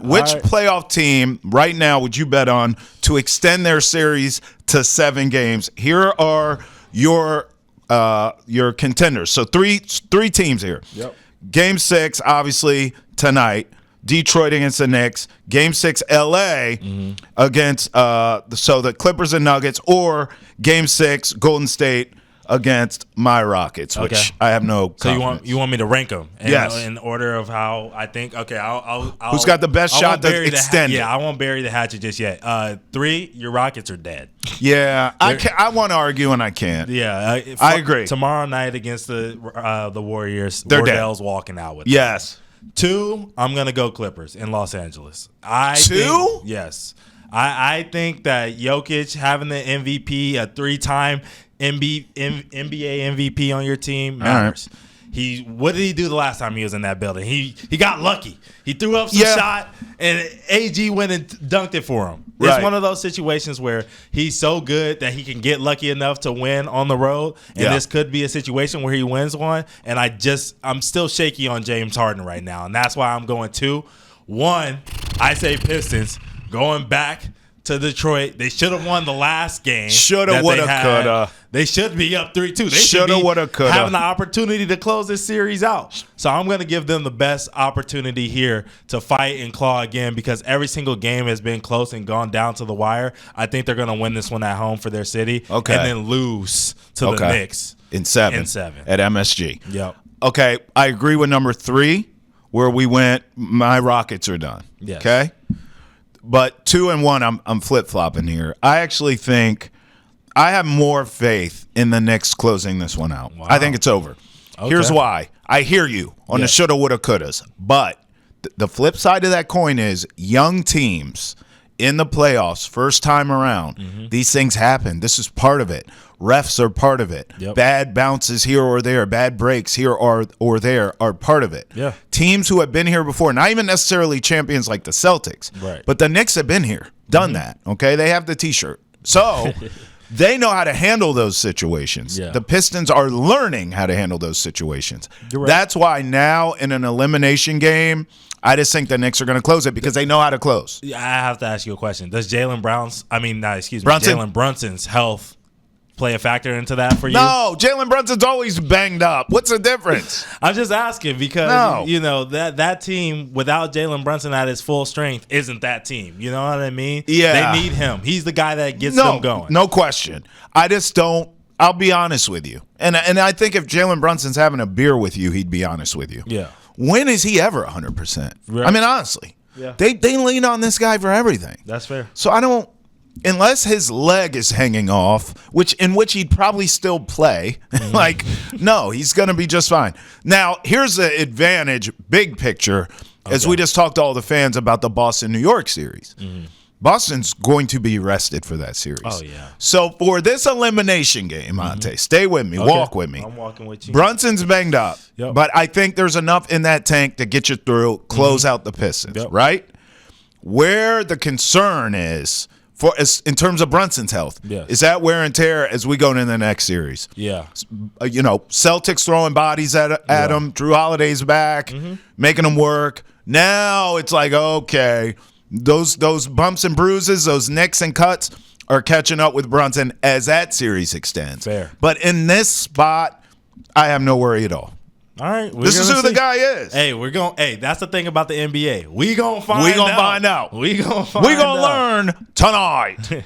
Which playoff team right now would you bet on to extend their series to 7 games? Here are your contenders. So three teams here. Yep. Game 6, obviously, tonight. Detroit against the Knicks. Game 6, L.A. Against so the Clippers and Nuggets. Or Game 6, Golden State against my Rockets, which I have no confidence. So you want me to rank them? Yes. In order of how I think? Okay, I'll Who's got the best shot to extend it? Yeah, I won't bury the hatchet just yet. 3, your Rockets are dead. Yeah, I want to argue and I can't. Yeah. I agree. Tomorrow night against the Warriors, They're Wardell's dead. walking out with Yes. them. 2, I'm going to go Clippers in Los Angeles. 2? Yes. I think that Jokic having the MVP, a 3-time NBA MVP on your team matters. Right. What did he do the last time he was in that building? He got lucky. He threw up some shot, and AG went and dunked it for him. It's one of those situations where he's so good that he can get lucky enough to win on the road, and this could be a situation where he wins one. And I'm still shaky on James Harden right now, and that's why I'm going 2. 1, I say Pistons going back to Detroit. They should have won the last game. Shoulda, woulda, coulda. They should be up 3-2. They shoulda, woulda, coulda. Having the opportunity to close this series out. So I'm going to give them the best opportunity here to fight and claw again, because every single game has been close and gone down to the wire. I think they're going to win this one at home for their city, and then lose to the Knicks in 7 at MSG. Yep. Okay, I agree with number 3, where we went. My Rockets are done. Yes. Okay. But 2 and 1, I'm flip-flopping here. I actually think I have more faith in the Knicks closing this one out. Wow. I think it's over. Okay. Here's why. I hear you on the shoulda, woulda, couldas. But the flip side of that coin is young teams in the playoffs, first time around, these things happen. This is part of it. Refs are part of it. Yep. Bad bounces here or there, bad breaks here or there are part of it. Yeah. Teams who have been here before, not even necessarily champions like the Celtics, but the Knicks have been here, done that, okay? They have the T-shirt. So they know how to handle those situations. Yeah. The Pistons are learning how to handle those situations. Right. That's why now in an elimination game, I just think the Knicks are going to close it because they know how to close. I have to ask you a question. Does Jalen Brunson's health play a factor into that for you? No, Jalen Brunson's always banged up. What's the difference? I'm just asking because that team without Jalen Brunson at his full strength isn't that team. You know what I mean? Yeah. They need him. He's the guy that gets them going. No question. I just don't. I'll be honest with you. And I think if Jalen Brunson's having a beer with you, he'd be honest with you. Yeah. When is he ever 100%? Right. I mean, honestly. Yeah. They lean on this guy for everything. That's fair. So I don't. Unless his leg is hanging off, in which he'd probably still play, no, he's going to be just fine. Now, here's the advantage, big picture, as we just talked to all the fans about the Boston-New York series. Boston's going to be rested for that series. Oh, yeah. So for this elimination game, Monte, stay with me, walk with me. I'm walking with you. Brunson's banged up, but I think there's enough in that tank to get you through, close out the Pistons, right? Where the concern is, in terms of Brunson's health, is that wear and tear as we go into the next series. Yeah. Celtics throwing bodies at him. Drew Holiday's back, making him work. Now it's like, okay, those bumps and bruises, those nicks and cuts are catching up with Brunson as that series extends. Fair. But in this spot, I have no worry at all. All right. This is who the guy is. Hey, that's the thing about the NBA. We gonna find out. We gonna learn tonight.